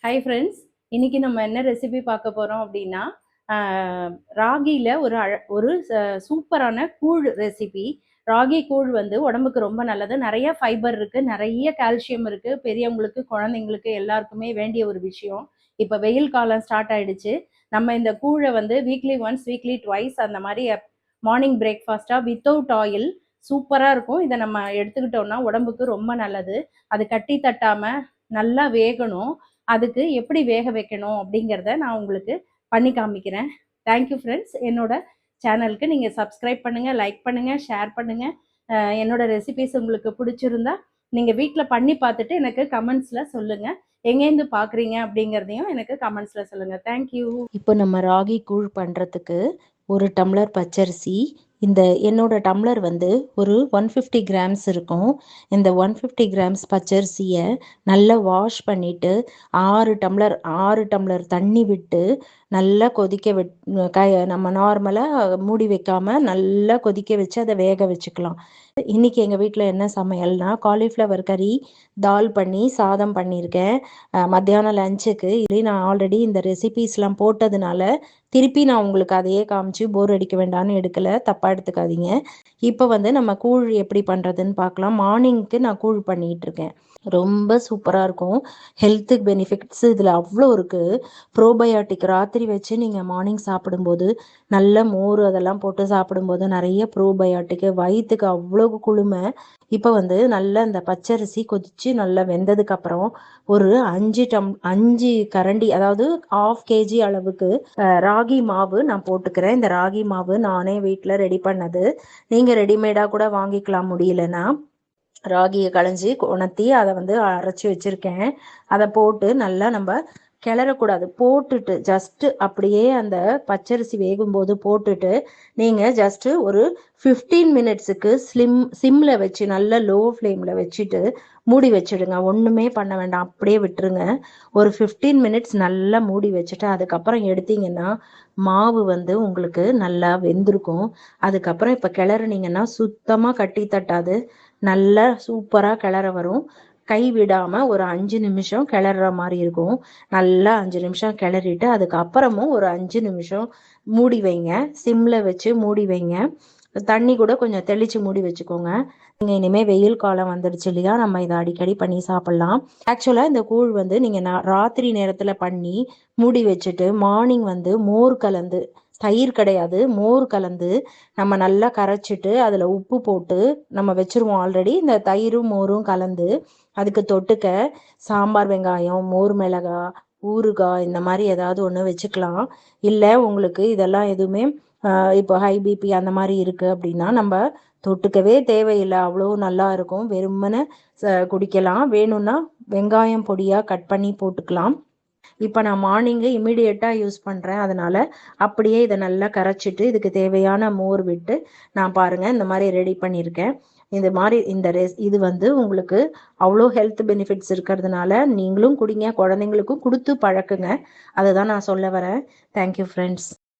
Hi friends, இன்னைக்கு நம்ம என்ன ரெசிபி பார்க்க போகிறோம் அப்படின்னா ராகியில் ஒரு சூப்பரான கூழ் ரெசிபி. ராகி கூழ் வந்து உடம்புக்கு ரொம்ப நல்லது. நிறைய ஃபைபர் இருக்குது, நிறைய கால்சியம் இருக்குது. பெரியவங்களுக்கு குழந்தைங்களுக்கு எல்லாருக்குமே வேண்டிய ஒரு விஷயம். இப்போ வெயில் காலம் ஸ்டார்ட் ஆயிடுச்சு. நம்ம இந்த கூழை வந்து வீக்லி ஒன்ஸ், வீக்லி ட்வைஸ் அந்த மாதிரி மார்னிங் பிரேக்ஃபாஸ்ட்டாக வித்தவுட் ஆயில் சூப்பராக இருக்கும். இதை நம்ம எடுத்துக்கிட்டோம்னா உடம்புக்கு ரொம்ப நல்லது. அது கட்டி தட்டாமல் நல்லா வேகணும். அதுக்கு எப்படி வேக வைக்கணும் அப்படிங்கிறத நான் உங்களுக்கு பண்ணி காமிக்கிறேன். Thank you friends. என்னோட சேனலுக்கு நீங்கள் சப்ஸ்கிரைப் பண்ணுங்கள், லைக் பண்ணுங்கள், ஷேர் பண்ணுங்கள். என்னோட ரெசிபிஸ் உங்களுக்கு பிடிச்சிருந்தா நீங்கள் வீட்டில் பண்ணி பார்த்துட்டு எனக்கு கமெண்ட்ஸில் சொல்லுங்கள். எங்கேருந்து பார்க்குறீங்க அப்படிங்கிறதையும் எனக்கு கமெண்ட்ஸில் சொல்லுங்கள். தேங்க்யூ. இப்போ நம்ம ராகி கூழ் பண்ணுறதுக்கு ஒரு டம்ளர் பச்சரிசி, இந்த என்னோட டம்ளர் வந்து ஒரு 150 கிராம்ஸ் இருக்கும். இந்த 150 கிராம்ஸ் பச்சரிசியை நல்லா வாஷ் பண்ணிவிட்டு 6 டம்ளர் தண்ணி விட்டு நல்லா கொதிக்க நம்ம நார்மலாக மூடி வைக்காமல் நல்லா கொதிக்க வச்சு அதை வேக வச்சுக்கலாம். இன்றைக்கி எங்கள் வீட்டில் என்ன சமையல்னா, காலிஃப்ளவர் கறி, தால் பண்ணி சாதம் பண்ணியிருக்கேன். மத்தியானம் லஞ்சுக்கு இது நான் ஆல்ரெடி இந்த ரெசிபீஸ்லாம் போட்டதுனால திருப்பி நான் உங்களுக்கு அதையே காமிச்சு போர் அடிக்க வேண்டாம்னு எடுக்கலை, தப்பாக எடுத்துக்காதீங்க. இப்போ வந்து நம்ம கூழ் எப்படி பண்ணுறதுன்னு பார்க்கலாம். மார்னிங்க்கு நான் கூழ் பண்ணிகிட்டு இருக்கேன். ரொம்ப சூப்பராக இருக்கும். ஹெல்த்துக்கு பெனிஃபிட்ஸ் இதில் அவ்வளோ இருக்குது. ப்ரோபயோட்டிக் ராத்திரி வச்சு நீங்கள் மார்னிங் சாப்பிடும்போது நல்ல மோர் அதெல்லாம் போட்டு சாப்பிடும்போது நிறைய ப்ரோபயோட்டிக்கு, வயிற்றுக்கு அவ்வளோ குளுமை. இப்போ வந்து நல்லா இந்த பச்சரிசி கொதித்து நல்லா வெந்ததுக்கப்புறம் ஒரு 5 கரண்டி, அதாவது 1/2 kg அளவுக்கு ராகி மாவு நான் போட்டுக்கிறேன். இந்த ராகி மாவு நானே வீட்டில் ரெடி பண்ணது. நீங்கள் ரெடிமேடாக கூட வாங்கிக்கலாம், முடியலன்னா. ராகியை களைஞ்சி உணர்த்தி அதை வந்து அரைச்சி வச்சுருக்கேன். அதை போட்டு நல்லா நம்ம கிளறக்கூடாது, போட்டுட்டு ஜஸ்ட்டு அப்படியே அந்த பச்சரிசி வேகும்போது போட்டுட்டு நீங்கள் ஜஸ்ட்டு ஒரு 15 மினிட்ஸுக்கு சிம்மில் வச்சு நல்லா லோ ஃப்ளேமில் வச்சுட்டு மூடி வச்சுடுங்க. ஒன்றுமே பண்ண வேண்டாம், அப்படியே விட்டுருங்க. ஒரு 15 மினிட்ஸ் நல்லா மூடி வச்சுட்டு அதுக்கப்புறம் எடுத்தீங்கன்னா மாவு வந்து உங்களுக்கு நல்லா வெந்திருக்கும். அதுக்கப்புறம் இப்போ கிளறுனீங்கன்னா சுத்தமாக கட்டி தட்டாது, நல்லா சூப்பராக கிளற வரும். கை விடாமல் ஒரு 5 நிமிஷம் கிளற மாதிரி இருக்கும். நல்லா 5 நிமிஷம் கிளறிட்டு அதுக்கப்புறமும் ஒரு 5 நிமிஷம் மூடி வைங்க. சிம்மில் வச்சு மூடி வைங்க. தண்ணி கூட கொஞ்சம் தெளித்து மூடி வச்சுக்கோங்க. நீங்கள் இனிமேல் வெயில் காலம் வந்துடுச்சு இல்லையா, நம்ம இதை அடிக்கடி பண்ணி சாப்பிட்லாம். ஆக்சுவலாக இந்த கூழ் வந்து நீங்கள் ராத்திரி நேரத்தில் பண்ணி மூடி வச்சுட்டு மார்னிங் வந்து மோர் கலந்து, தயிர் கிடையாது, மோர் கலந்து நம்ம நல்லா கரைச்சிட்டு அதில் உப்பு போட்டு நம்ம வச்சுருவோம். ஆல்ரெடி இந்த தயிரும் மோரும் கலந்து அதுக்கு தொட்டுக்க சாம்பார் வெங்காயம், மோர் மிளகாய், ஊறுகாய் இந்த மாதிரி ஏதாவது ஒன்று வச்சுக்கலாம். இல்லை உங்களுக்கு இதெல்லாம் எதுவுமே இப்போ ஹை பிபி அந்த மாதிரி இருக்குது அப்படின்னா நம்ம தொட்டுக்கவே தேவையில்லை, அவ்வளோ நல்லா இருக்கும். வெறுமனை குடிக்கலாம். வேணும்னா வெங்காயம் பொடியாக கட் பண்ணி போட்டுக்கலாம். இப்போ நான் மார்னிங்கு இமீடியட்டாக யூஸ் பண்ணுறேன், அதனால் அப்படியே இதை நல்லா கரைச்சிட்டு இதுக்கு தேவையான மோர் விட்டு நான் பாருங்கள் இந்த மாதிரி ரெடி பண்ணியிருக்கேன். இந்த மாதிரி இது வந்து உங்களுக்கு அவ்வளோ ஹெல்த் பெனிஃபிட்ஸ் இருக்கிறதுனால நீங்களும் குடிங்க, குழந்தைங்களுக்கும் கொடுத்து பழக்குங்க. அதை தான் நான் சொல்ல வரேன். Thank you friends.